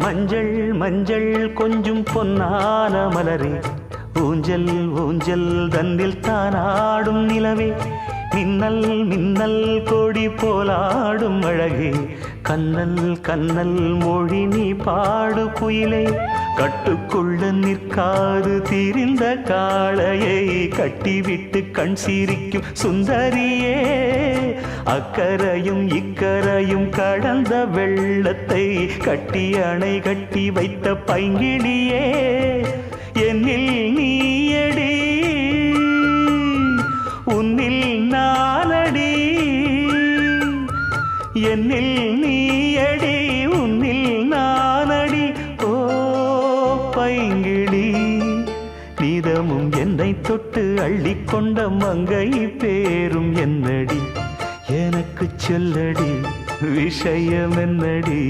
மஞ்சள் மஞ்சள் கொஞ்சம் பொன்னான மலரே, ஊஞ்சல் ஊஞ்சல் தன்னில் தானாடும் நிலவே, மின்னல் மின்னல் கொடி போலாடும் அழகே, கண்ணல் கண்ணல் மொழி நீ பாடு குயிலே, கட்டுக்குள்ள நிற்காது தீரிந்த காளையை கட்டிவிட்டு கண் சிரிக்கும் சுந்தரியே, அக்கரையும் இக்கரையும் கடந்த வெள்ளத்தை கட்டி அணை கட்டி வைத்த பைங்கிளியே, என்னில் நீயடி உன்னில் நானடி, என்னில் நீயடி உன்னில் நானடி. ஓ பைங்கிளி, நீதமும் என்னை தொட்டு அள்ளிக்கொண்ட மங்கை பேரும் என்னடி, எனக்கு சொல்லடி விஷயம் என்னடி.